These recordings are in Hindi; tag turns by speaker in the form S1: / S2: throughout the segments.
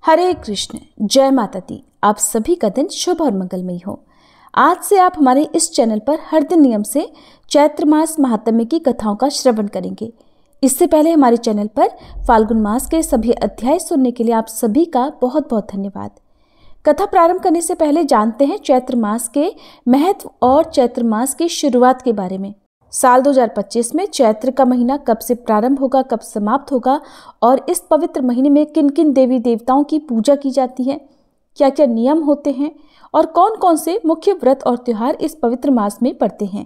S1: हरे कृष्ण, जय माता दी। आप सभी का दिन शुभ और मंगलमय हो। आज से आप हमारे इस चैनल पर हर दिन नियम से चैत्र मास महात्म्य की कथाओं का श्रवण करेंगे। इससे पहले हमारे चैनल पर फाल्गुन मास के सभी अध्याय सुनने के लिए आप सभी का बहुत बहुत धन्यवाद। कथा प्रारंभ करने से पहले जानते हैं चैत्र मास के महत्व और चैत्र मास की शुरुआत के बारे में। साल 2025 में चैत्र का महीना कब से प्रारंभ होगा, कब समाप्त होगा और इस पवित्र महीने में किन किन देवी देवताओं की पूजा की जाती है, क्या क्या नियम होते हैं और कौन कौन से मुख्य व्रत और त्योहार इस पवित्र मास में पड़ते हैं।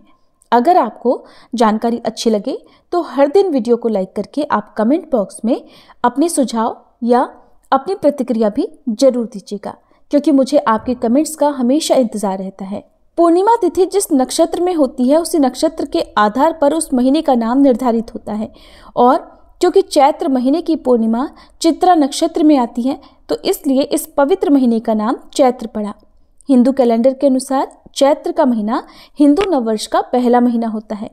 S1: अगर आपको जानकारी अच्छी लगे तो हर दिन वीडियो को लाइक करके आप कमेंट बॉक्स में अपने सुझाव या अपनी प्रतिक्रिया भी जरूर दीजिएगा, क्योंकि मुझे आपके कमेंट्स का हमेशा इंतजार रहता है। पूर्णिमा तिथि जिस नक्षत्र में होती है उसी नक्षत्र के आधार पर उस महीने का नाम निर्धारित होता है, और क्योंकि चैत्र महीने की पूर्णिमा चित्रा नक्षत्र में आती है तो इसलिए इस पवित्र महीने का नाम चैत्र पड़ा। हिंदू कैलेंडर के अनुसार चैत्र का महीना हिंदू नववर्ष का पहला महीना होता है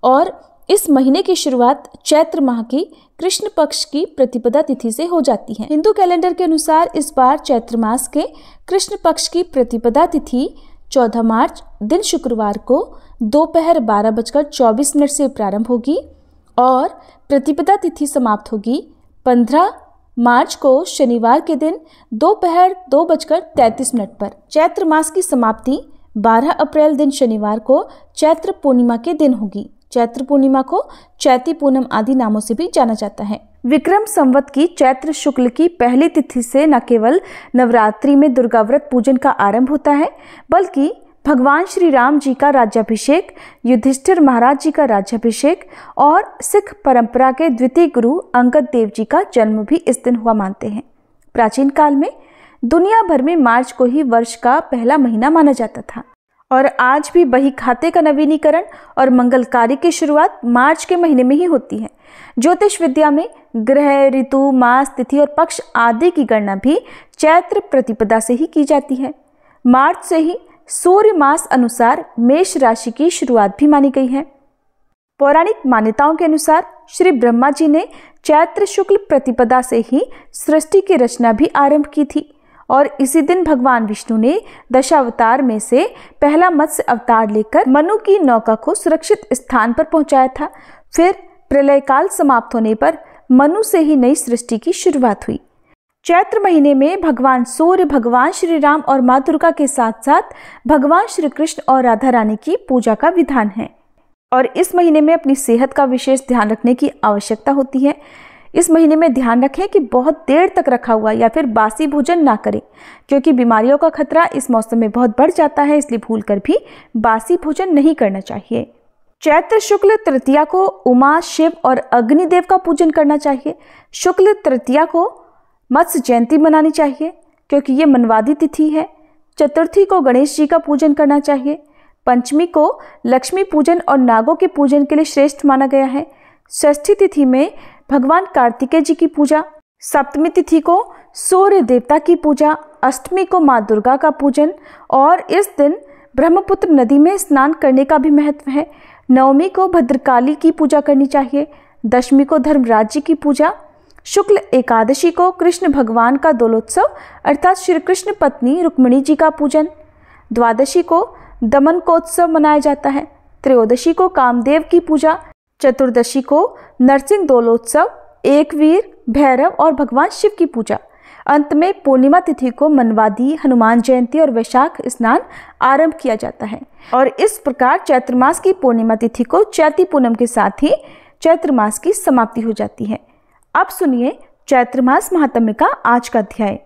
S1: और इस महीने की शुरुआत चैत्र माह की कृष्ण पक्ष की प्रतिपदा तिथि से हो जाती है। हिंदू कैलेंडर के अनुसार इस बार चैत्र मास के कृष्ण पक्ष की प्रतिपदा तिथि 14 मार्च दिन शुक्रवार को दोपहर 12:24 से प्रारंभ होगी और प्रतिपदा तिथि समाप्त होगी 15 मार्च को शनिवार के दिन दोपहर 2:33 पर। चैत्र मास की समाप्ति 12 अप्रैल दिन शनिवार को चैत्र पूर्णिमा के दिन होगी। चैत्र पूर्णिमा को चैती पूनम आदि नामों से भी जाना जाता है। विक्रम संवत की चैत्र शुक्ल की पहली तिथि से न केवल नवरात्रि में दुर्गा व्रत पूजन का आरंभ होता है, बल्कि भगवान श्री राम जी का राज्याभिषेक, युधिष्ठिर महाराज जी का राज्याभिषेक और सिख परंपरा के द्वितीय गुरु अंगद देव जी का जन्म भी इस दिन हुआ मानते हैं। प्राचीन काल में दुनिया भर में मार्च को ही वर्ष का पहला महीना माना जाता था और आज भी बही खाते का नवीनीकरण और मंगल कार्य की शुरुआत मार्च के महीने में ही होती है। ज्योतिष विद्या में ग्रह, ऋतु, मास, तिथि और पक्ष आदि की गणना भी चैत्र प्रतिपदा से ही की जाती है। मार्च से ही सूर्य मास अनुसार मेष राशि की शुरुआत भी मानी गई है। पौराणिक मान्यताओं के अनुसार श्री ब्रह्मा जी ने चैत्र शुक्ल प्रतिपदा से ही सृष्टि की रचना भी आरंभ की थी और इसी दिन भगवान विष्णु ने दशावतार में से पहला मत्स्य अवतार लेकर मनु की नौका को सुरक्षित स्थान पर पहुंचाया था। फिर प्रलय काल समाप्त होने पर मनु से ही नई सृष्टि की शुरुआत हुई। चैत्र महीने में भगवान सूर्य, भगवान श्री राम और माँ दुर्गा के साथ साथ भगवान श्री कृष्ण और राधा रानी की पूजा का विधान है और इस महीने में अपनी सेहत का विशेष ध्यान रखने की आवश्यकता होती है। इस महीने में ध्यान रखें कि बहुत देर तक रखा हुआ या फिर बासी भोजन ना करें, क्योंकि बीमारियों का खतरा इस मौसम में बहुत बढ़ जाता है, इसलिए भूलकर भी बासी भोजन नहीं करना चाहिए। चैत्र शुक्ल तृतीया को उमा, शिव और अग्निदेव का पूजन करना चाहिए। शुक्ल तृतीया को मत्स्य जयंती मनानी चाहिए क्योंकि ये मनवादी तिथि है। चतुर्थी को गणेश जी का पूजन करना चाहिए। पंचमी को लक्ष्मी पूजन और नागों के पूजन के लिए श्रेष्ठ माना गया है। षष्ठी तिथि में भगवान कार्तिकेय जी की पूजा, सप्तमी तिथि को सूर्य देवता की पूजा, अष्टमी को माँ दुर्गा का पूजन और इस दिन ब्रह्मपुत्र नदी में स्नान करने का भी महत्व है। नवमी को भद्रकाली की पूजा करनी चाहिए। दशमी को धर्मराज जी की पूजा। शुक्ल एकादशी को कृष्ण भगवान का दोलोत्सव अर्थात श्री कृष्ण पत्नी रुक्मिणी जी का पूजन। द्वादशी को दमनकोत्सव मनाया जाता है। त्रयोदशी को कामदेव की पूजा। चतुर्दशी को नरसिंह दोलोत्सव, एकवीर, भैरव और भगवान शिव की पूजा। अंत में पूर्णिमा तिथि को मनवादी, हनुमान जयंती और वैशाख स्नान आरंभ किया जाता है और इस प्रकार चैत्र मास की पूर्णिमा तिथि को चैती पूनम के साथ ही चैत्र मास की समाप्ति हो जाती है। अब सुनिए चैत्र मास महात्म्य का आज का अध्याय।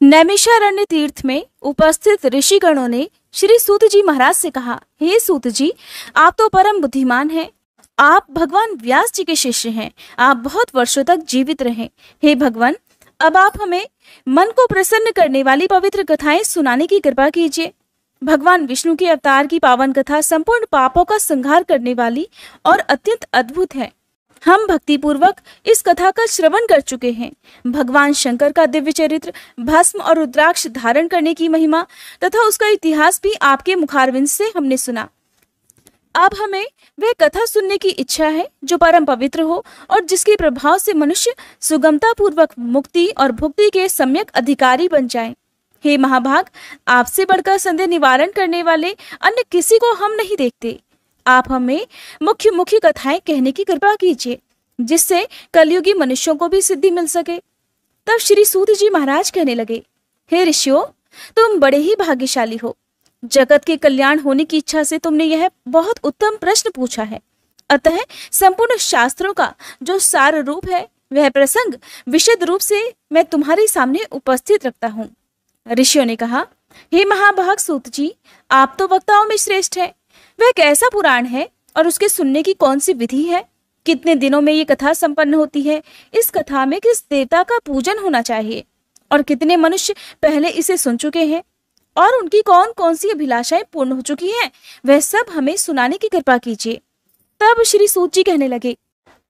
S2: नैमिषारण्य तीर्थ में उपस्थित ऋषिगणों ने श्री सूत जी महाराज से कहा, हे सूत जी, आप तो परम बुद्धिमान हैं। आप भगवान व्यास जी के शिष्य हैं। आप बहुत वर्षों तक जीवित रहें। हे भगवान, अब आप हमें मन को प्रसन्न करने वाली पवित्र कथाएं सुनाने की कृपा कीजिए। भगवान विष्णु के अवतार की पावन कथा संपूर्ण पापों का संहार करने वाली और अत्यंत अद्भुत है। हम भक्ति पूर्वक इस कथा का श्रवण कर चुके हैं। भगवान शंकर का दिव्य चरित्र, भस्म और रुद्राक्ष धारण करने की महिमा तथा उसका इतिहास भी आपके मुखारविंद से हमने सुना। अब हमें वह कथा सुनने की इच्छा है जो परम पवित्र हो और जिसके प्रभाव से मनुष्य सुगमता पूर्वक मुक्ति और भुक्ति के सम्यक अधिकारी बन जाए। हे महाभाग, आपसे बढ़कर संदेह निवारण करने वाले अन्य किसी को हम नहीं देखते। आप हमें मुख्य मुख्य कथाएं कहने की कृपा कीजिए, जिससे कलयुगी मनुष्यों को भी सिद्धि मिल सके। तब श्री सूत जी महाराज कहने लगे, हे ऋषियों, तुम बड़े ही भाग्यशाली हो। जगत के कल्याण होने की इच्छा से तुमने यह बहुत उत्तम प्रश्न पूछा है। अतः संपूर्ण शास्त्रों का जो सार रूप है, वह प्रसंग विशद रूप से मैं तुम्हारे सामने उपस्थित रखता हूँ। ऋषियों ने कहा, हे महाभाग सूत जी, आप तो वक्ताओं में श्रेष्ठ है। वह कैसा पुराण है और उसके सुनने की कौन सी विधि है? कितने दिनों में ये कथा संपन्न होती है? इस कथा में किस देवता का पूजन होना चाहिए और कितने मनुष्य पहले इसे सुन चुके हैं और उनकी कौन कौन सी अभिलाषाएं पूर्ण हो चुकी हैं, वह सब हमें सुनाने की कृपा कीजिए। तब श्री सूत जी कहने लगे,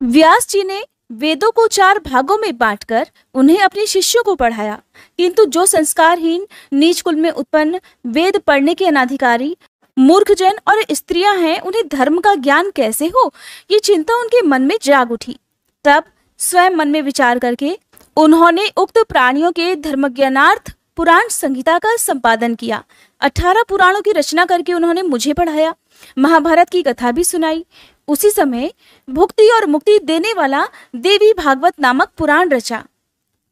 S2: व्यास जी ने वेदों को 4 भागों में बांटकर उन्हें अपने शिष्यों को पढ़ाया, किंतु जो संस्कारहीन नीच कुल में उत्पन्न वेद पढ़ने के अनाधिकारी मूर्खजन और स्त्रियां हैं, उन्हें धर्म का ज्ञान कैसे हो, ये चिंता उनके मन में जाग उठी। तब स्वयं मन में विचार करके उन्होंने उक्त प्राणियों के धर्म ज्ञानार्थ पुराण संहिता का संपादन किया। 18 पुराणों की रचना करके उन्होंने मुझे पढ़ाया, महाभारत की कथा भी सुनाई। उसी समय भुक्ति और मुक्ति देने वाला देवी भागवत नामक पुराण रचा।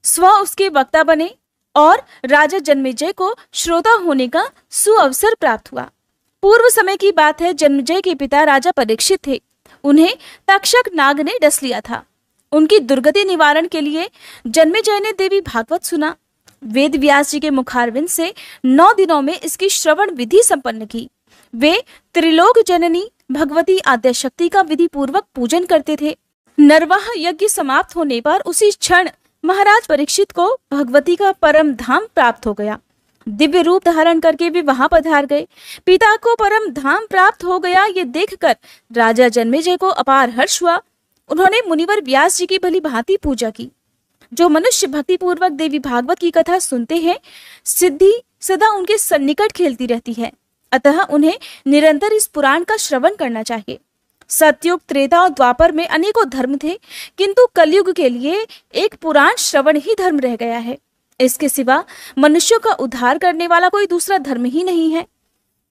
S2: स्व उसके वक्ता बने और राजा जन्मेजय को श्रोता होने का सुअवसर प्राप्त हुआ। पूर्व समय की बात है, जन्मेजय के पिता राजा परीक्षित थे। उन्हें तक्षक नाग ने डस लिया था। उनकी दुर्गति निवारण के लिए जन्मेजय ने देवी भागवत सुना। वेद व्यास जी के मुखारविंद से 9 दिनों में इसकी श्रवण विधि संपन्न की। वे त्रिलोक जननी भगवती आद्यशक्ति का विधि पूर्वक पूजन करते थे। नरवाह यज्ञ समाप्त होने पर उसी क्षण महाराज परीक्षित को भगवती का परम धाम प्राप्त हो गया। दिव्य रूप धारण करके वे वहां पधार गए। पिता को परम धाम प्राप्त हो गया, ये देखकर राजा जन्मेजय को अपार हर्ष हुआ। उन्होंने मुनिवर व्यास जी की भली भांति पूजा की। जो मनुष्य भक्ति पूर्वक देवी भागवत की कथा सुनते हैं, सिद्धि सदा उनके सन्निकट खेलती रहती है। अतः उन्हें निरंतर इस पुराण का श्रवण करना चाहिए। सतयुग, त्रेता और द्वापर में अनेकों धर्म थे, किंतु कलयुग के लिए एक पुराण श्रवण ही धर्म रह गया है। इसके सिवा मनुष्यों का उद्धार करने वाला कोई दूसरा धर्म ही नहीं है।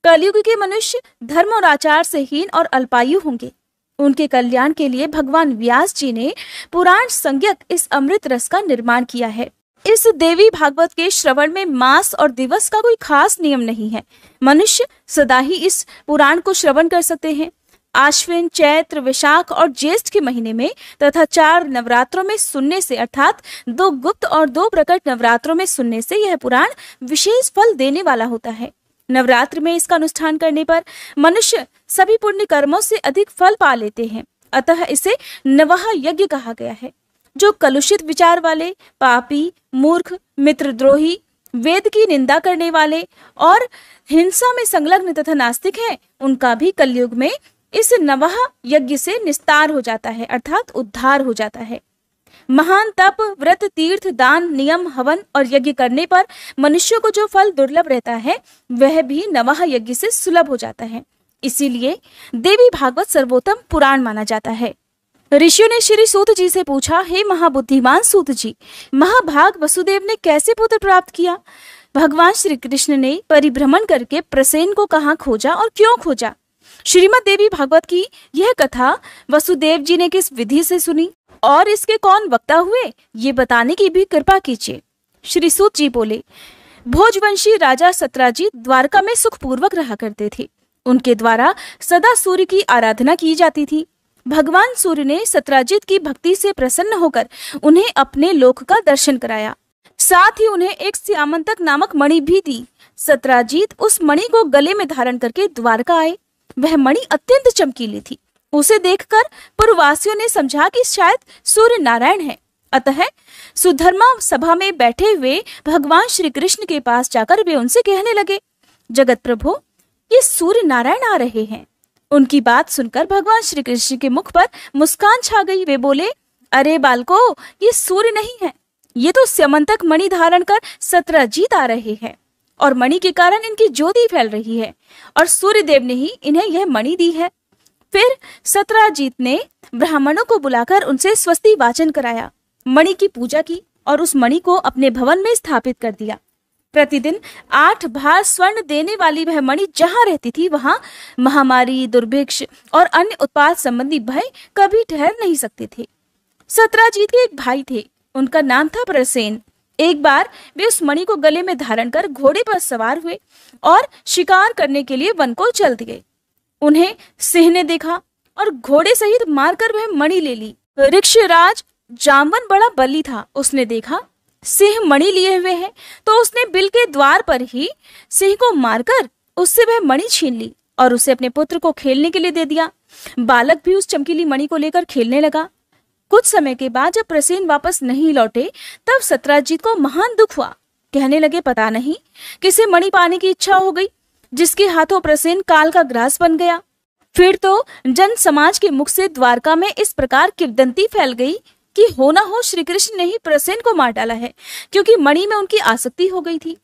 S2: कलयुग के मनुष्य धर्म और आचार से हीन और अल्पायु होंगे। उनके कल्याण के लिए भगवान व्यास जी ने पुराण संज्ञक इस अमृत रस का निर्माण किया है। इस देवी भागवत के श्रवण में मास और दिवस का कोई खास नियम नहीं है। मनुष्य सदा ही इस पुराण को श्रवण कर सकते हैं। आश्विन, चैत्र, वैशाख और ज्येष्ठ के महीने में तथा 4 नवरात्रों में सुनने से, अर्थात 2 गुप्त और 2 प्रकट नवरात्रों में सुनने से यह पुराण विशेष फल देने वाला होता है। नवरात्र में इसका अनुष्ठान करने पर मनुष्य सभी पुण्य कर्मों से अधिक फल पा लेते हैं। अतः इसे नवह यज्ञ कहा गया है। जो कलुषित विचार वाले, पापी, मूर्ख, मित्रद्रोही, वेद की निंदा करने वाले और हिंसा में संलग्न तथा नास्तिक हैं, उनका भी कलयुग में इस नवह यज्ञ से निस्तार हो जाता है, अर्थात उद्धार हो जाता है। महान तप, व्रत, तीर्थ, दान, नियम, हवन और यज्ञ करने पर मनुष्य को जो फल दुर्लभ रहता है, वह भी नवह यज्ञ से सुलभ हो जाता है। इसीलिए देवी भागवत सर्वोत्तम पुराण माना जाता है। ऋषियों ने श्री सूत जी से पूछा, हे महाबुद्धिमान सूत जी, महाभाग वसुदेव ने कैसे पुत्र प्राप्त किया? भगवान श्री कृष्ण ने परिभ्रमण करके प्रसेन को कहाँ खोजा और क्यों खोजा? श्रीमद् देवी भागवत की यह कथा वसुदेव जी ने किस विधि से सुनी और इसके कौन वक्ता हुए, ये बताने की भी कृपा कीजिए। श्री सूत जी बोले, भोजवंशी राजा सत्राजित द्वारका में सुखपूर्वक रहा करते थे। उनके द्वारा सदा सूर्य की आराधना की जाती थी। भगवान सूर्य ने सत्राजित की भक्ति से प्रसन्न होकर उन्हें अपने लोक का दर्शन कराया। साथ ही उन्हें एक श्यामंतक नामक मणि भी दी। सत्राजित उस मणि को गले में धारण करके द्वारका आए। वह मणि अत्यंत चमकीली थी। उसे देखकर पूर्ववासियों ने समझा कि शायद सूर्य नारायण है। अतः सुधर्मा सभा में बैठे हुए भगवान श्री कृष्ण के पास जाकर वे उनसे कहने लगे, जगत प्रभु, ये सूर्य नारायण आ रहे हैं। उनकी बात सुनकर भगवान श्री कृष्ण के मुख पर मुस्कान छा गई। वे बोले, अरे बालको, ये सूर्य नहीं है, ये तो स्यमंतक मणि धारण कर सत्राजित आ रहे हैं और मणि के कारण इनकी ज्योति फैल रही है और सूर्य देव ने ही इन्हें यह मणि दी है। फिर सत्राजीत ने ब्राह्मणों को बुलाकर उनसे स्वस्ति वाचन कराया, मणि की पूजा की और उस मणि को अपने भवन में स्थापित कर दिया। प्रतिदिन 8 भार स्वर्ण देने वाली वह मणि जहां रहती थी, वहां महामारी, दुर्भिक्ष और अन्य उत्पाद संबंधी भय कभी ठहर नहीं सकते थे। सत्राजीत के एक भाई थे, उनका नाम था प्रसेन। एक बार वे उस मणि को गले में धारण कर घोड़े पर सवार हुए और शिकार करने के लिए वन को चल दिए। उन्हें सिंह ने देखा और घोड़े सहित मारकर वह मणि ले ली। ऋक्षराज जामवन बड़ा बली था, उसने देखा सिंह मणि लिए हुए है, तो उसने बिल के द्वार पर ही सिंह को मारकर उससे वह मणि छीन ली और उसे अपने पुत्र को खेलने के लिए दे दिया। बालक भी उस चमकीली मणि को लेकर खेलने लगा। कुछ समय के बाद जब प्रसेन वापस नहीं लौटे, तब सत्राजीत को महान दुख हुआ। कहने लगे, पता नहीं किसे मणि पाने की इच्छा हो गई, जिसके हाथों प्रसेन काल का ग्रास बन गया। फिर तो जन समाज के मुख से द्वारका में इस प्रकार किंवदंती फैल गई कि हो ना हो श्री कृष्ण ने ही प्रसेन को मार डाला है, क्योंकि मणि में उनकी आसक्ति हो गई थी।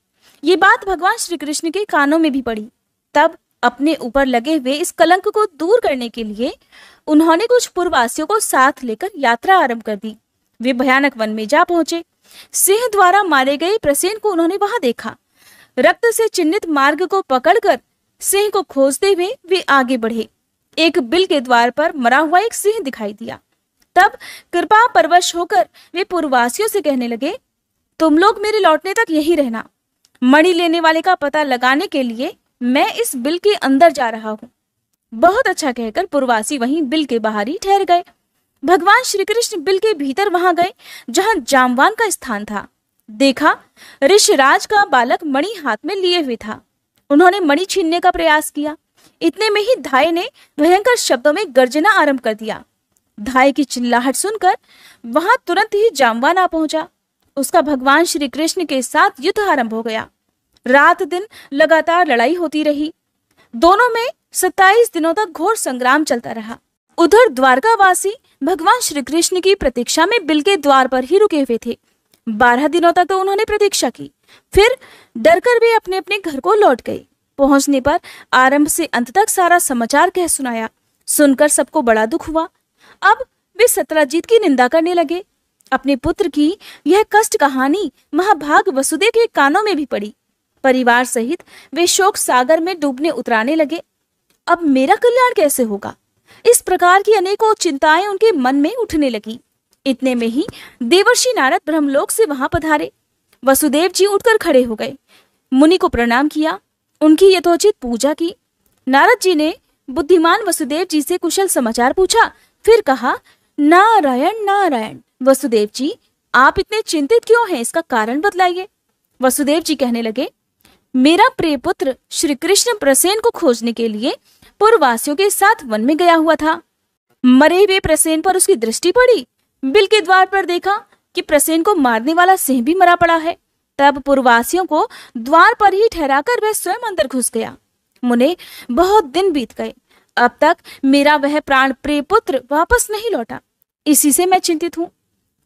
S2: ये बात भगवान श्री कृष्ण के कानों में भी पड़ी। तब अपने ऊपर लगे हुए इस कलंक को दूर करने के लिए उन्होंने कुछ पूर्ववासियों को साथ लेकर यात्रा आरंभ कर दी। वे भयानक वन में जा पहुंचे। सिंह द्वारा मारे गए प्रसेन को उन्होंने वहां देखा। रक्त से चिन्हित मार्ग को पकड़कर सिंह को खोजते हुए वे आगे बढ़े। एक बिल के द्वार पर मरा हुआ एक सिंह दिखाई दिया। तब कृपा परवश होकर वे पूर्ववासियों से कहने लगे, तुम लोग मेरे लौटने तक यही रहना। मणि लेने वाले का पता लगाने के लिए मैं इस बिल के अंदर जा रहा हूँ। बहुत अच्छा कहकर पूर्ववासी वहीं बिल के बाहर ही ठहर गए। भगवान श्री कृष्ण बिल के भीतर वहां गए जहां जामवान का स्थान था। देखा ऋषराज का बालक मणि हाथ में लिए हुए था। उन्होंने मणि छीनने का प्रयास किया। इतने में ही धाय ने भयंकर शब्दों में गर्जना आरंभ कर दिया। धाय की चिल्लाहट सुनकर वहां तुरंत ही जामवान आ पहुंचा। उसका भगवान श्री कृष्ण के साथ युद्ध आरंभ हो गया। रात दिन लगातार लड़ाई होती रही। दोनों में 27 दिनों तक घोर संग्राम चलता रहा। उधर द्वारकावासी भगवान श्री कृष्ण की प्रतीक्षा में बिल के द्वार पर ही रुके हुए थे। 12 दिनों तक तो उन्होंने प्रतीक्षा की। फिर डरकर वे अपने अपने घर को लौट गए। पहुंचने पर आरंभ से अंत तक सारा समाचार कह सुनाया। सुनकर सबको बड़ा दुख हुआ। अब वे सत्राजीत की निंदा करने लगे। अपने पुत्र की यह कष्ट कहानी महाभाग वसुदेव के कानों में भी पड़ी। परिवार सहित वे शोक सागर में डूबने उतराने लगे। अब मेरा कल्याण कैसे होगा? इस प्रकार की अनेकों चिंताएं उनके मन में उठने लगी। इतने में ही देवर्षि नारद ब्रह्मलोक से वहां पधारे। वसुदेव जी उठकर खड़े हो गए, मुनि को प्रणाम किया, उनकी यथोचित पूजा की। नारद जी ने बुद्धिमान वसुदेव जी से कुशल समाचार पूछा। फिर कहा, नारायण नारायण। वसुदेव जी, आप इतने चिंतित क्यों हैं? इसका कारण बतलाइए। वसुदेव जी कहने लगे, मेरा प्रिय पुत्र श्री कृष्ण प्रसेन को खोजने के लिए पूर्ववासियों के साथ वन में गया हुआ था। मरे हुए प्रसेन पर उसकी दृष्टि पड़ी। बिल के द्वार पर देखा कि प्रसेन को मारने वाला सिंह भी मरा पड़ा है। तब पूर्ववासियों को द्वार पर ही ठहराकर वह स्वयं अंदर घुस गया। मुने, बहुत दिन बीत गए, अब तक मेरा वह प्राण प्रिय पुत्र वापस नहीं लौटा। इसी से मैं चिंतित हूँ।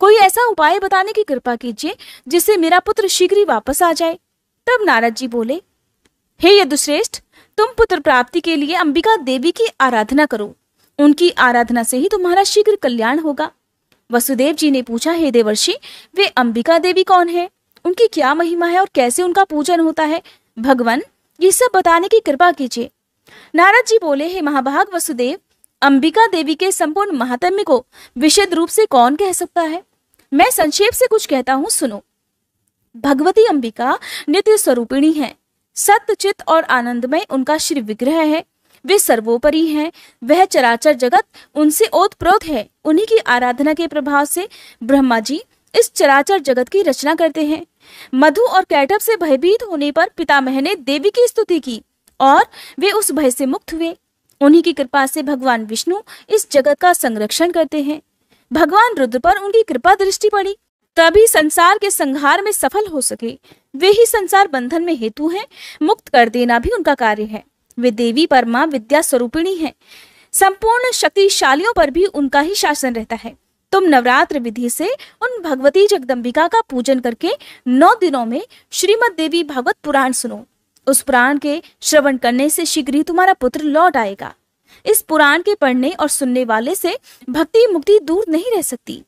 S2: कोई ऐसा उपाय बताने की कृपा कीजिए जिससे मेरा पुत्र शीघ्र ही वापस आ जाए। तब नारद जी बोले, हे यदुश्रेष्ठ, तुम पुत्र प्राप्ति के लिए अंबिका देवी की आराधना करो। उनकी आराधना से ही तुम्हारा शीघ्र कल्याण होगा। वसुदेव जी ने पूछा, हे देवर्षि, वे अंबिका देवी कौन है? उनकी क्या महिमा है और कैसे उनका पूजन होता है? भगवान, ये सब बताने की कृपा कीजिए। नारद जी बोले, हे महाभाग वसुदेव, अंबिका देवी के संपूर्ण महात्म्य को विशद रूप से कौन कह सकता है? मैं संक्षेप से कुछ कहता हूँ, सुनो। भगवती अंबिका नित्य स्वरूपिणी है। सत्य चित और आनंदमय उनका श्री विग्रह है। वे सर्वोपरि हैं। वह चराचर जगत उनसे ओतप्रोत है। उन्हीं की आराधना के प्रभाव से ब्रह्मा जी इस चराचर जगत की रचना करते हैं। मधु और कैटभ से भयभीत होने पर पितामह ने देवी की स्तुति की और वे उस भय से मुक्त हुए। उन्हीं की कृपा से भगवान विष्णु इस जगत का संरक्षण करते हैं। भगवान रुद्र पर उनकी कृपा दृष्टि पड़ी, तभी संसार के संहार में सफल हो सके। वे ही संसार बंधन में हेतु हैं, मुक्त कर देना भी उनका कार्य है। वे देवी परमा विद्या स्वरूपिणी हैं। संपूर्ण शक्तिशालियों पर भी उनका ही शासन रहता है। तुम नवरात्र विधि से उन भगवती जगदम्बिका का पूजन करके 9 दिनों में श्रीमद देवी भागवत पुराण सुनो। उस पुराण के श्रवण करने से शीघ्र ही तुम्हारा पुत्र लौट आएगा। इस पुराण के पढ़ने और सुनने वाले से भक्ति मुक्ति दूर नहीं रह सकती।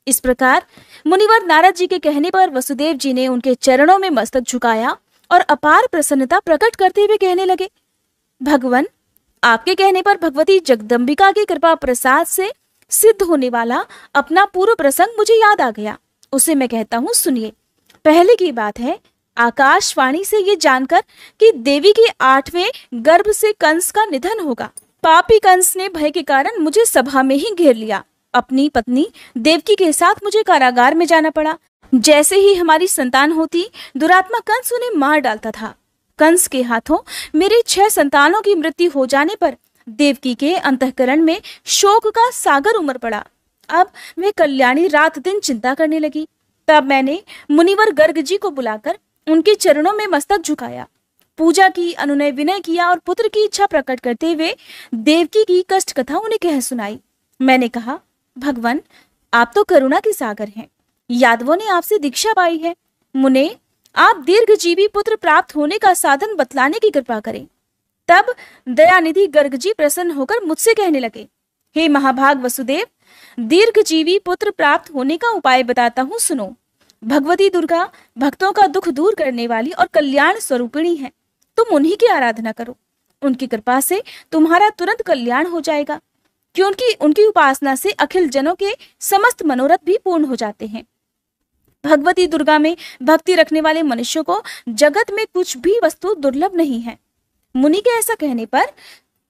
S2: इस प्रकार मुनिवर नारद जी के कहने पर वसुदेव जी ने उनके चरणों में मस्तक झुकाया और अपार प्रसन्नता प्रकट करते हुए कहने लगे, भगवन, आपके कहने पर भगवती जगदम्बिका की कृपा प्रसाद से सिद्ध होने वाला अपना पूर्व प्रसंग मुझे याद आ गया। उसे मैं कहता हूँ, सुनिए। पहले की बात है, आकाशवाणी से ये जानकर कि देवी के 8वें गर्भ से कंस का निधन होगा, पापी कंस ने भय के कारण मुझे सभा में ही घेर लिया। अपनी पत्नी देवकी के साथ मुझे कारागार में जाना पड़ा। जैसे ही हमारी संतान होती, दुरात्मा कंस उन्हें मार डालता था। कंस के हाथों मेरे 6 संतानों की मृत्यु हो जाने पर देवकी के अंतःकरण में शोक का सागर उमड़ पड़ा। अब वह कल्याणी रात दिन चिंता करने लगी। तब मैंने मुनिवर गर्ग जी को बुलाकर उनके चरणों में मस्तक झुकाया, पूजा की, अनुनय विनय किया और पुत्र की इच्छा प्रकट करते हुए देवकी की कष्ट कथा उन्हें कह सुनाई। मैंने कहा, भगवान, आप तो करुणा के सागर हैं। यादवों ने आपसे दीक्षा पाई है। मुने, आप दीर्घजीवी पुत्र प्राप्त होने का साधन बतलाने की कृपा करें। तब दयानिधि गर्ग जी प्रसन्न होकर मुझसे कहने लगे, हे महाभाग वसुदेव, दीर्घजीवी पुत्र प्राप्त होने का उपाय बताता हूँ, सुनो। भगवती दुर्गा भक्तों का दुख दूर करने वाली और कल्याण स्वरूपिणी है। तुम उन्हीं की आराधना करो। उनकी कृपा से तुम्हारा तुरंत कल्याण हो जाएगा, क्योंकि उनकी उपासना से अखिल जनों के समस्त मनोरथ भी पूर्ण हो जाते हैं। भगवती दुर्गा में भक्ति रखने वाले मनुष्यों को जगत में कुछ भी वस्तु दुर्लभ नहीं है। मुनि के ऐसा कहने पर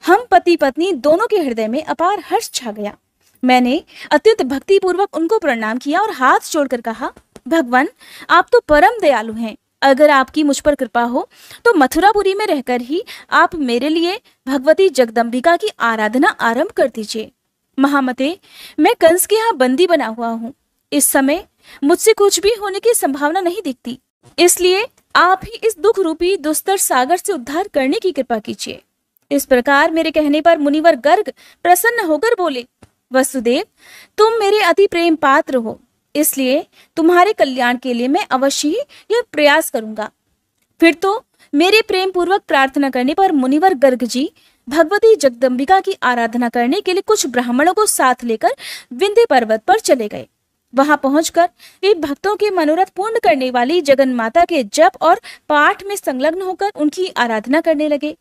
S2: हम पति पत्नी दोनों के हृदय में अपार हर्ष छा गया। मैंने अत्यंत भक्ति पूर्वक उनको प्रणाम किया और हाथ जोड़कर कहा, भगवान, आप तो परम दयालु हैं। अगर आपकी मुझ पर कृपा हो तो मथुरापुरी में रहकर ही आप मेरे लिए भगवती जगदम्बिका की आराधना आरंभ कर दीजिए। महामते, मैं कंस के यहाँ बंदी बना हुआ हूँ। इस समय मुझसे कुछ भी होने की संभावना नहीं दिखती, इसलिए आप ही इस दुख रूपी दुस्तर सागर से उद्धार करने की कृपा कीजिए। इस प्रकार मेरे कहने पर मुनिवर गर्ग प्रसन्न होकर बोले, वसुदेव, तुम मेरे अति प्रेम पात्र हो, इसलिए तुम्हारे कल्याण के लिए मैं अवश्य ही यह प्रयास करूंगा। फिर तो मेरे प्रेम पूर्वक प्रार्थना करने पर मुनिवर गर्ग जी भगवती जगदम्बिका की आराधना करने के लिए कुछ ब्राह्मणों को साथ लेकर विंध्य पर्वत पर चले गए। वहां पहुंचकर वे भक्तों के मनोरथ पूर्ण करने वाली जगन माता के जप और पाठ में संलग्न होकर उनकी आराधना करने लगे।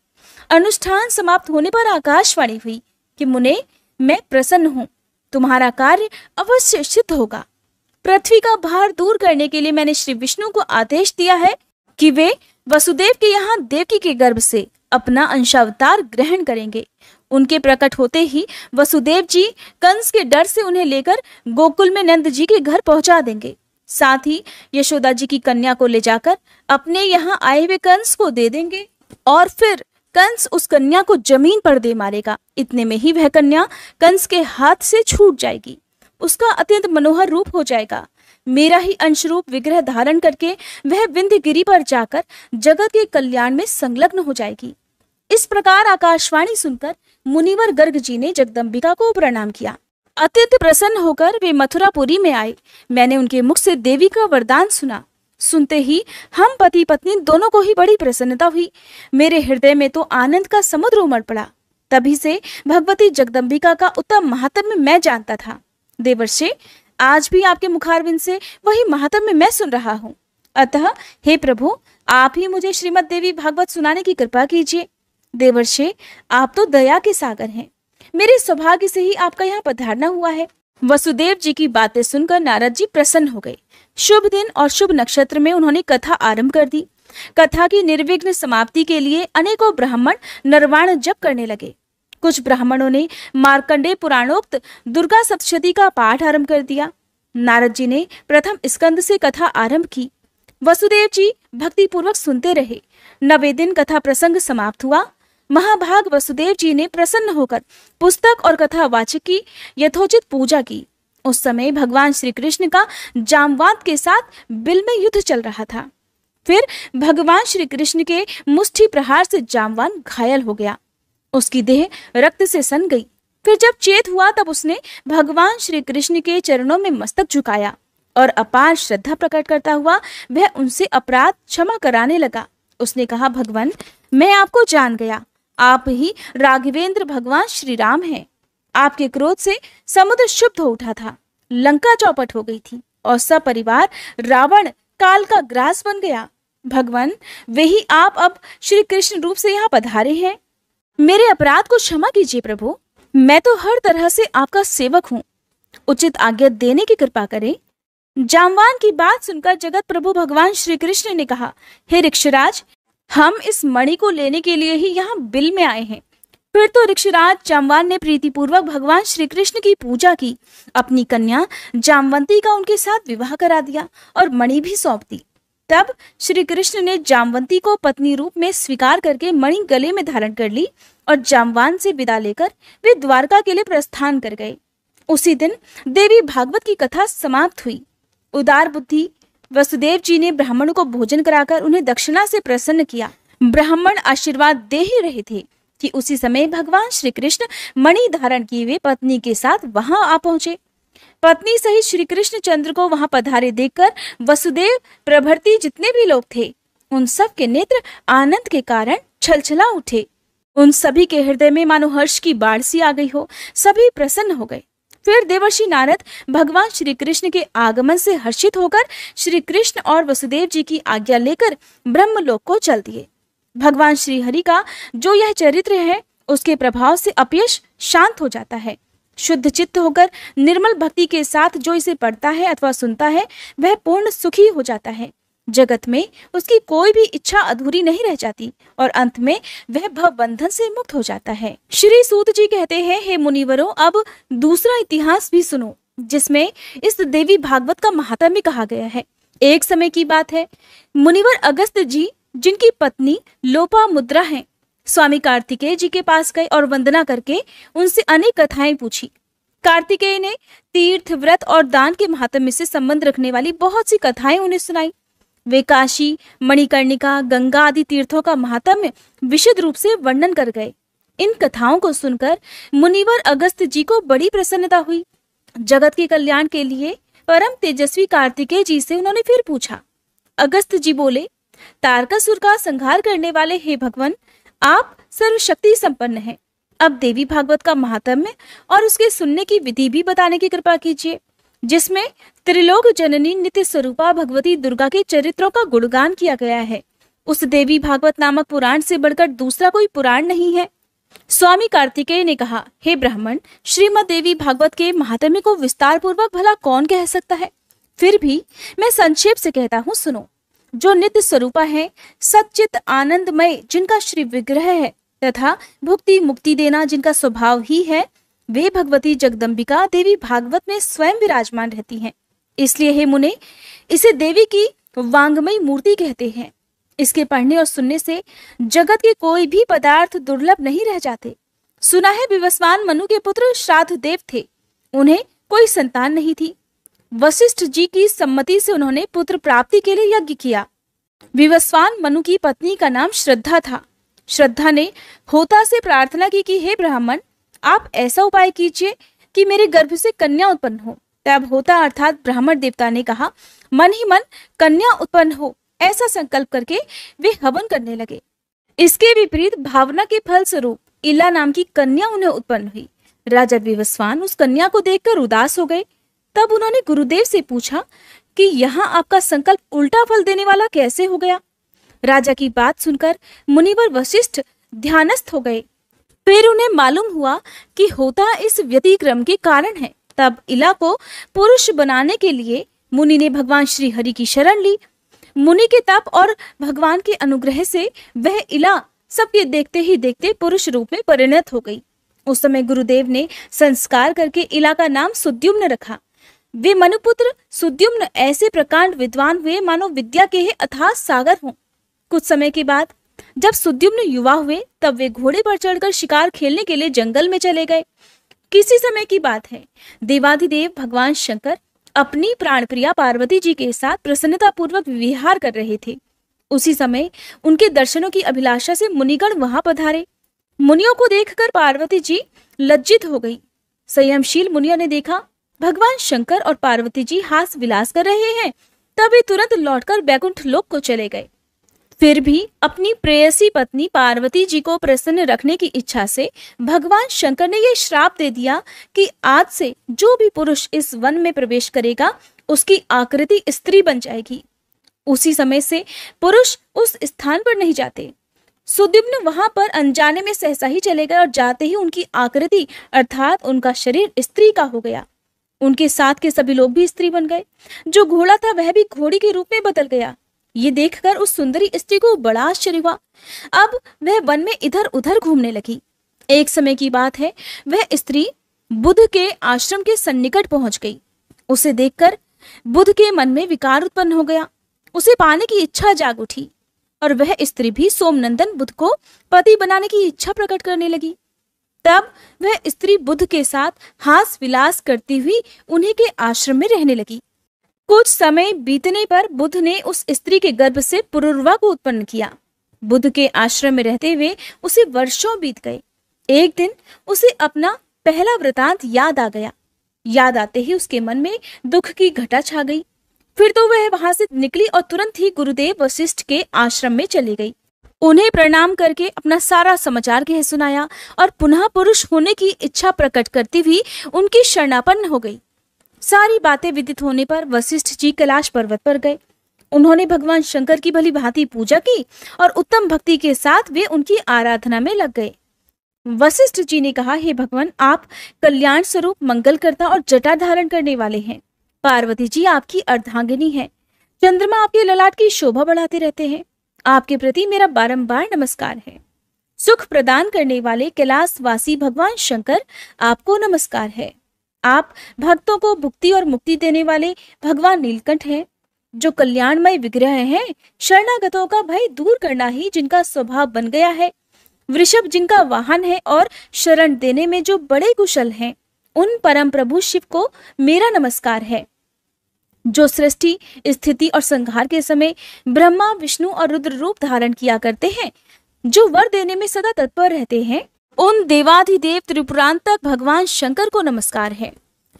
S2: अनुष्ठान समाप्त होने पर आकाशवाणी हुई कि मुने, मैं प्रसन्न हूँ, तुम्हारा कार्य अवश्य सिद्ध होगा। पृथ्वी का भार दूर करने के लिए मैंने श्री विष्णु को आदेश दिया है कि वे वसुदेव के यहाँ देवकी के गर्भ से अपना अंशावतार ग्रहण करेंगे। उनके प्रकट होते ही वसुदेव जी कंस के डर से उन्हें लेकर गोकुल में नंद जी के घर पहुंचा देंगे। साथ ही यशोदा जी की कन्या को ले जाकर अपने यहाँ आए हुए कंस को दे देंगे और फिर कंस उस कन्या को जमीन पर दे मारेगा। इतने में ही वह कन्या कंस के हाथ से छूट जाएगी। उसका अत्यंत मनोहर रूप हो जाएगा। मेरा ही अंश रूप विग्रह धारण करके वह विंध्य गिरी पर जाकर जगत के कल्याण में संलग्न हो जाएगी। इस प्रकार आकाशवाणी सुनकर मुनिवर गर्ग जी ने जगदम्बिका को प्रणाम किया। अत्यंत प्रसन्न होकर वे मथुरापुरी में आए। मैंने उनके मुख से देवी का वरदान सुना। सुनते ही हम पति पत्नी दोनों को ही बड़ी प्रसन्नता हुई। मेरे हृदय में तो आनंद का समुद्र उमड़ पड़ा। तभी से भगवती जगदम्बिका का उत्तम महात्म्य मैं जानता था। देवर्षि, आज भी आपके मुखारविंद से वही महात्म्य मैं सुन रहा हूँ। अतः हे प्रभु, आप ही मुझे श्रीमद देवी भागवत सुनाने की कृपा कीजिए। देवर्षि, आप तो दया के सागर हैं। मेरे सौभाग्य से ही आपका यहाँ पधारना हुआ है। वसुदेव जी की बातें सुनकर नारद जी प्रसन्न हो गए। शुभ दिन और शुभ नक्षत्र में उन्होंने कथा आरंभ कर दी। कथा की निर्विघ्न समाप्ति के लिए अनेकों ब्राह्मण नरवाण जप करने लगे। कुछ ब्राह्मणों ने मार्कंडेय पुराणोक्त दुर्गा सप्तशती का पाठ आरंभ कर दिया। नारद जी ने प्रथम स्कंद से कथा आरंभ की। वसुदेव जी भक्ति पूर्वक सुनते रहे। 9वें दिन कथा प्रसंग समाप्त हुआ। महाभाग वसुदेव जी ने प्रसन्न होकर पुस्तक और कथा वाचक की यथोचित पूजा की। उस समय भगवान श्री कृष्ण का जामवंत के साथ बिल में युद्ध चल रहा था। फिर भगवान श्री कृष्ण के मुष्टि प्रहार से जामवंत घायल हो गया। उसकी देह रक्त से सन गई। फिर जब चेत हुआ तब उसने भगवान श्री कृष्ण के चरणों में मस्तक झुकाया और अपार श्रद्धा प्रकट करता हुआ वह उनसे अपराध क्षमा कराने लगा। उसने कहा, भगवान, मैं आपको जान गया। आप ही राघवेंद्र भगवान श्री राम हैं। आपके क्रोध से समुद्र क्षुब्ध हो उठा था, लंका चौपट हो गई थी और सब परिवार रावण काल का ग्रास बन गया। भगवान, वे ही आप अब श्री कृष्ण रूप से यहाँ पधारे हैं। मेरे अपराध को क्षमा कीजिए प्रभु, मैं तो हर तरह से आपका सेवक हूँ, उचित आज्ञा देने की कृपा करें। जामवान की बात सुनकर जगत प्रभु भगवान श्री कृष्ण ने कहा, हे ऋक्षराज, हम इस मणि को लेने के लिए ही यहाँ बिल में आए हैं। फिर तो ऋक्षराज जामवान ने प्रीतिपूर्वक भगवान श्री कृष्ण की पूजा की, अपनी कन्या जामवंती का उनके साथ विवाह करा दिया और मणि भी सौंप दी। तब श्री कृष्ण ने जामवंती को पत्नी रूप में स्वीकार करके मणि गले में धारण कर ली और जामवान से विदा लेकर वे द्वारका के लिए प्रस्थान कर गए। उसी दिन देवी भागवत की कथा समाप्त हुई। उदार बुद्धि वसुदेव जी ने ब्राह्मणों को भोजन कराकर उन्हें दक्षिणा से प्रसन्न किया। ब्राह्मण आशीर्वाद दे ही रहे थे कि उसी समय भगवान श्री कृष्ण मणि धारण किए हुए पत्नी के साथ वहां आ पहुंचे। पत्नी सहित श्री कृष्ण चंद्र को वहां पधारे देखकर वसुदेव प्रभृति जितने भी लोग थे, उन सब के नेत्र आनंद के कारण छलछला उठे। उन सभी के हृदय में मानो हर्ष की बाढ़ सी आ गई हो। सभी प्रसन्न हो गए। फिर देवर्षि नारद भगवान श्री कृष्ण के आगमन से हर्षित होकर श्री कृष्ण और वसुदेव जी की आज्ञा लेकर ब्रह्मलोक को चल दिए। भगवान श्री हरि का जो यह चरित्र है, उसके प्रभाव से अपयश शांत हो जाता है। शुद्ध चित्त होकर निर्मल भक्ति के साथ जो इसे पढ़ता है अथवा सुनता है, वह पूर्ण सुखी हो जाता है। जगत में उसकी कोई भी इच्छा अधूरी नहीं रह जाती और अंत में वह भव बंधन से मुक्त हो जाता है। श्री सूत जी कहते हैं, हे मुनिवरों, अब दूसरा इतिहास भी सुनो, जिसमें इस देवी भागवत का महात्म्य कहा गया है। एक समय की बात है, मुनिवर अगस्त्य जी, जिनकी पत्नी लोपामुद्रा है, स्वामी कार्तिकेय जी के पास गए और वंदना करके उनसे अनेक कथाएं पूछी। कार्तिकेय ने तीर्थ, व्रत और दान के महात्म्य से संबंध रखने वाली बहुत सी कथाएं उन्हें सुनाई। वे काशी, मणिकर्णिका, गंगा आदि तीर्थों का महात्म्य विशद रूप से वर्णन कर गए। इन कथाओं को सुनकर मुनिवर अगस्त्य जी को बड़ी प्रसन्नता हुई। जगत के कल्याण के लिए परम तेजस्वी कार्तिकेय जी से उन्होंने फिर पूछा। अगस्त्य जी बोले, तारकासुर का संहार करने वाले हे भगवान, आप सर्वशक्ति संपन्न हैं। अब देवी भागवत का महात्म्य और उसके सुनने की विधि भी बताने की कृपा कीजिए, जिसमें त्रिलोक जननी नित्य स्वरूपा भगवती दुर्गा के चरित्रों का गुणगान किया गया है। उस देवी भागवत नामक पुराण से बढ़कर दूसरा कोई पुराण नहीं है। स्वामी कार्तिकेय ने कहा, हे ब्राह्मण, श्रीमद् देवी भागवत के महात्म्य को विस्तार पूर्वक भला कौन कह सकता है। फिर भी मैं संक्षेप से कहता हूँ, सुनो। जो नित्य स्वरूपा है, सच्चित आनंदमय जिनका श्री विग्रह है तथा भुक्ति मुक्ति देना जिनका स्वभाव ही है, वे भगवती जगदम्बिका देवी भागवत में स्वयं विराजमान रहती हैं। इसलिए हे मुने, इसे देवी की वांगमयी मूर्ति कहते हैं। इसके पढ़ने और सुनने से जगत के कोई भी पदार्थ दुर्लभ नहीं रह जाते। सुना है विवस्वान मनु के पुत्र श्राद्ध देव थे, उन्हें कोई संतान नहीं थी। वशिष्ठ जी की सम्मति से उन्होंने पुत्र प्राप्ति के लिए यज्ञ किया। विवस्वान मनु की पत्नी का नाम श्रद्धा था। श्रद्धा ने होता से प्रार्थना की कि हे ब्राह्मण, आप ऐसा उपाय कीजिए कि मेरे गर्भ से कन्या उत्पन्न हो। तब होता अर्थात ब्राह्मण देवता ने कहा, मन ही मन कन्या उत्पन्न हो, ऐसा संकल्प करके वे हवन करने लगे। इसके विपरीत भावना के फल स्वरूप इला नाम की कन्या उन्हें उत्पन्न हुई। राजा विवस्वान उस कन्या को देखकर उदास हो गए। तब उन्होंने गुरुदेव से पूछा कि यहाँ आपका संकल्प उल्टा फल देने वाला कैसे हो गया। राजा की बात सुनकर मुनिवर वशिष्ठ ध्यानस्थ हो गए। फिर उन्हें मालूम हुआ कि होता इस व्यतिक्रम के कारण है। तब इला को पुरुष बनाने के लिए मुनि ने भगवान श्री हरि की शरण ली। मुनि के तप और भगवान के अनुग्रह से वह इला सबके देखते ही देखते पुरुष रूप में परिणत हो गई। उस समय गुरुदेव ने संस्कार करके इला का नाम सुद्युम्न रखा। वे मनुपुत्र सुद्युम्न ऐसे प्रकांड विद्वान हुए मानो विद्या के ही अथाह सागर हों। कुछ समय के बाद जब सुद्युम्न युवा हुए, तब वे घोड़े पर चढ़कर शिकार खेलने के लिए जंगल में चले गए। किसी समय की बात है, देवाधिदेव भगवान शंकर अपनी प्राणप्रिया पार्वती जी के साथ प्रसन्नता पूर्वक विहार कर रहे थे। उसी समय उनके दर्शनों की अभिलाषा से मुनिगण वहां पधारे। मुनियों को देखकर पार्वती जी लज्जित हो गई। संयमशील मुनियों ने देखा भगवान शंकर और पार्वती जी हास विलास कर रहे हैं, तब वे तुरंत लौटकर बैकुंठ लोक को चले गए। फिर भी अपनी प्रेयसी पत्नी पार्वती जी को प्रसन्न रखने की इच्छा से भगवान शंकर ने यह श्राप दे दिया कि आज से जो भी पुरुष इस वन में प्रवेश करेगा उसकी आकृति स्त्री बन जाएगी। उसी समय से पुरुष उस स्थान पर नहीं जाते। सुद्युम्न वहां पर अनजाने में सहसा ही चले गए और जाते ही उनकी आकृति अर्थात उनका शरीर स्त्री का हो गया। उनके साथ के सभी लोग भी स्त्री बन गए। जो घोड़ा था वह भी घोड़ी के रूप में बदल गया। ये देखकर उस सुंदरी स्त्री को बड़ा आश्चर्य हुआ। अब वह वन में इधर उधर घूमने लगी। एक समय की बात है, वह स्त्री बुद्ध के आश्रम के सन्निकट पहुंच गई। उसे देखकर बुद्ध के मन में विकार उत्पन्न हो गया। उसे पाने की इच्छा जाग उठी और वह स्त्री भी सोमनंदन बुद्ध को पति बनाने की इच्छा प्रकट करने लगी। तब वह स्त्री बुद्ध के साथ हास विलास करती हुई उन्हीं के आश्रम में रहने लगी। कुछ समय बीतने पर बुद्ध ने उस स्त्री के गर्भ से पुरुरवा को उत्पन्न किया। बुद्ध के आश्रम में रहते हुए उसे वर्षों बीत गए। एक दिन उसे अपना पहला वृतांत याद आ गया। याद आते ही उसके मन में दुख की घटा छा गई। फिर तो वह वहां से निकली और तुरंत ही गुरुदेव वशिष्ठ के आश्रम में चली गई। उन्हें प्रणाम करके अपना सारा समाचार कह सुनाया और पुनः पुरुष होने की इच्छा प्रकट करती हुई उनकी शरणापन्न हो गई। सारी बातें विदित होने पर वशिष्ठ जी कैलाश पर्वत पर गए। उन्होंने भगवान शंकर की भली भांति पूजा की और उत्तम भक्ति के साथ वे उनकी आराधना में लग गए। वशिष्ठ जी ने कहा, हे भगवान, आप कल्याण स्वरूप मंगलकर्ता और जटा धारण करने वाले हैं। पार्वती जी आपकी अर्धांगिनी है। चंद्रमा आपके ललाट की शोभा बढ़ाते रहते हैं। आपके प्रति मेरा बारंबार नमस्कार है। सुख प्रदान करने वाले कैलाशवासी भगवान शंकर, आपको नमस्कार है। आप भक्तों को भुक्ति और मुक्ति देने वाले भगवान नीलकंठ हैं, जो कल्याणमय विग्रह हैं। शरणागतों का भय दूर करना ही जिनका स्वभाव बन गया है। वृषभ जिनका वाहन है और शरण देने में जो बड़े कुशल हैं, उन परम प्रभु शिव को मेरा नमस्कार है, जो सृष्टि स्थिति और संहार के समय ब्रह्मा विष्णु और रुद्र रूप धारण किया करते हैं, जो वर देने में सदा तत्पर रहते हैं। उन देवाधिदेव त्रिपुरांतक भगवान शंकर को नमस्कार है।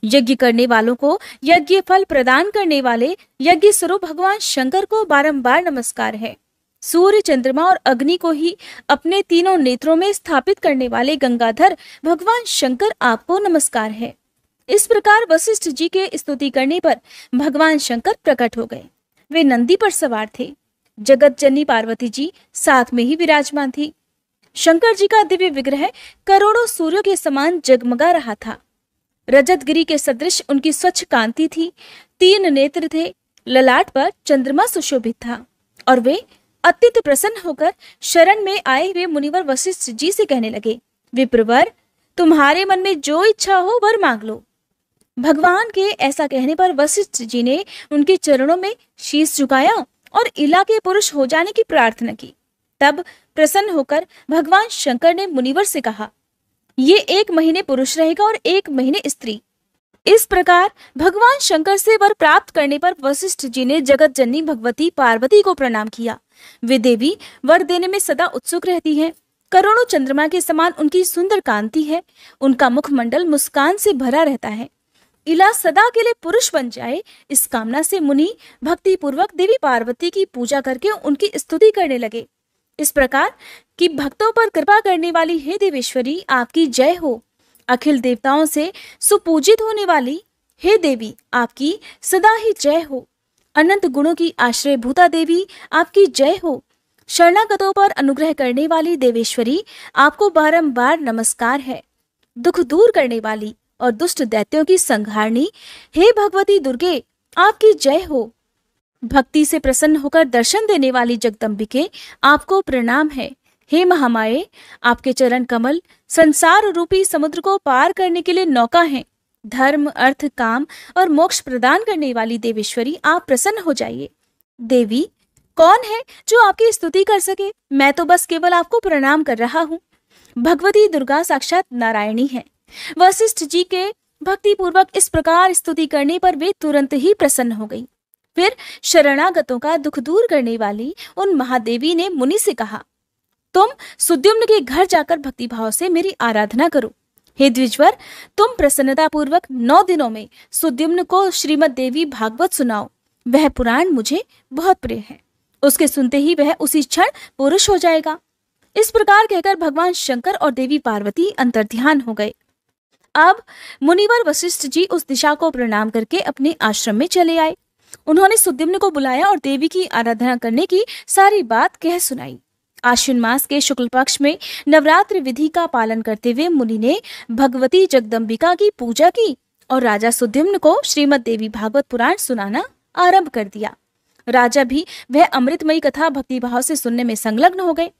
S2: यज्ञ करने वालों को यज्ञ फल प्रदान करने वाले यज्ञ स्वरूप भगवान शंकर को बारंबार नमस्कार है। सूर्य चंद्रमा और अग्नि को ही अपने तीनों नेत्रों में स्थापित करने वाले गंगाधर भगवान शंकर, आपको नमस्कार है। इस प्रकार वशिष्ठ जी के स्तुति करने पर भगवान शंकर प्रकट हो गए। वे नंदी पर सवार थे। जगत जननी पार्वती जी साथ में ही विराजमान थी। शंकर जी का दिव्य विग्रह करोड़ों सूर्यों के समान जगमगा रहा था। रजतगिरी के सदृश उनकी स्वच्छ कांति थी। 3 नेत्र थे। ललाट पर चंद्रमा सुशोभित था और वे अत्यंत प्रसन्न होकर शरण में आए हुए मुनिवर वशिष्ठ जी से कहने लगे, विप्रवर, तुम्हारे मन में जो इच्छा हो वर मांग लो। भगवान के ऐसा कहने पर वशिष्ठ जी ने उनके चरणों में शीश झुकाया और इला के पुरुष हो जाने की प्रार्थना की। तब प्रसन्न होकर भगवान शंकर ने मुनिवर से कहा, ये 1 महीने पुरुष रहेगा और 1 महीने स्त्री। इस प्रकार भगवान शंकर से वर प्राप्त करने पर वशिष्ठ जी ने जगत जननी भगवती पार्वती को प्रणाम किया। वे देवी वर देने में सदा उत्सुक रहती हैं। करोड़ों चंद्रमा के समान उनकी सुंदर कांति है। उनका मुखमंडल मुस्कान से भरा रहता है। इला सदा के लिए पुरुष बन जाए, इस कामना से मुनि भक्ति पूर्वक देवी पार्वती की पूजा करके उनकी स्तुति करने लगे। इस प्रकार कि भक्तों पर कृपा करने वाली हे देवेश्वरी, आपकी जय हो। अखिल देवताओं से सुपूजित होने वाली हे देवी, आपकी सदा ही जय हो। अनंत गुणों की आश्रय भूता देवी, आपकी जय हो। शरणागतों पर अनुग्रह करने वाली देवेश्वरी, आपको बारंबार नमस्कार है। दुख दूर करने वाली और दुष्ट दैत्यों की संहारणी हे भगवती दुर्गे, आपकी जय हो। भक्ति से प्रसन्न होकर दर्शन देने वाली जगदम्बिके, आपको प्रणाम है। हे महामाये, आपके चरण कमल संसार रूपी समुद्र को पार करने के लिए नौका हैं। धर्म अर्थ काम और मोक्ष प्रदान करने वाली देवेश्वरी, आप प्रसन्न हो जाइए। देवी, कौन है जो आपकी स्तुति कर सके? मैं तो बस केवल आपको प्रणाम कर रहा हूँ। भगवती दुर्गा साक्षात नारायणी है। वशिष्ठ जी के भक्ति पूर्वक इस प्रकार स्तुति करने पर वे तुरंत ही प्रसन्न हो गई। फिर शरणागतों का दुख दूर करने वाली उन महादेवी ने मुनि से कहा, तुम सुद्युम्न के घर जाकर भक्तिभाव से मेरी आराधना करो। हे द्विजवर, तुम प्रसन्नता पूर्वक 9 दिनों में सुद्युम्न को श्रीमद देवी भागवत सुनाओ। वह पुराण मुझे बहुत प्रिय है। उसके सुनते ही वह उसी क्षण पुरुष हो जाएगा। इस प्रकार कहकर भगवान शंकर और देवी पार्वती अंतर्ध्यान हो गए। अब मुनिवर वशिष्ठ जी उस दिशा को प्रणाम करके अपने आश्रम में चले आए। उन्होंने सुद्युम्न को बुलाया और देवी की आराधना करने की सारी बात कह सुनाई। आश्विन मास के शुक्ल पक्ष में नवरात्रि विधि का पालन करते हुए मुनि ने भगवती जगदम्बिका की पूजा की और राजा सुद्युम्न को श्रीमद् देवी भागवत पुराण सुनाना आरंभ कर दिया। राजा भी वह अमृतमयी कथा भक्तिभाव से सुनने में संलग्न हो गए।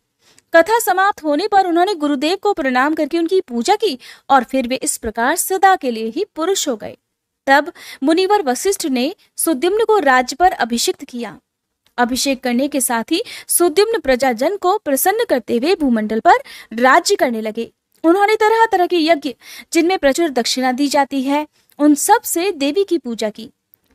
S2: कथा समाप्त होने पर उन्होंने गुरुदेव को प्रणाम करके उनकी पूजा की और फिर वे इस प्रकार सदा के लिए ही पुरुष हो गए। तब मुनिवर वशिष्ठ ने सुद्युम्न को राज्य पर अभिषिक्त किया। अभिषेक करने के साथ ही सुद्युम्न प्रजाजन को प्रसन्न करते हुए भूमंडल पर राज्य करने लगे। उन्होंने तरह तरह के यज्ञ जिनमें प्रचुर दक्षिणा दी जाती है, उन सब से देवी की पूजा की।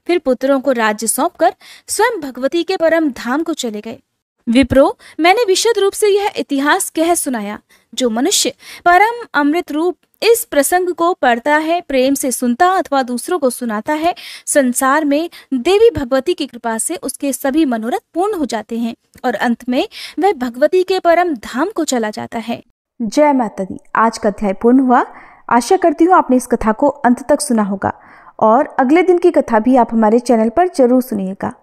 S2: फिर पुत्रों को राज्य सौंपकर स्वयं भगवती के परम धाम को चले गए। विप्रो, मैंने विशद रूप से यह इतिहास कह सुनाया। जो मनुष्य परम अमृत रूप इस प्रसंग को पढ़ता है, प्रेम से सुनता अथवा दूसरों को सुनाता है, संसार में देवी भगवती की कृपा से उसके सभी मनोरथ पूर्ण हो जाते हैं और अंत में वह भगवती के परम धाम को चला जाता है।
S1: जय माता दी। आज का अध्याय पूर्ण हुआ। आशा करती हूँ आपने इस कथा को अंत तक सुना होगा और अगले दिन की कथा भी आप हमारे चैनल पर जरूर सुनिएगा।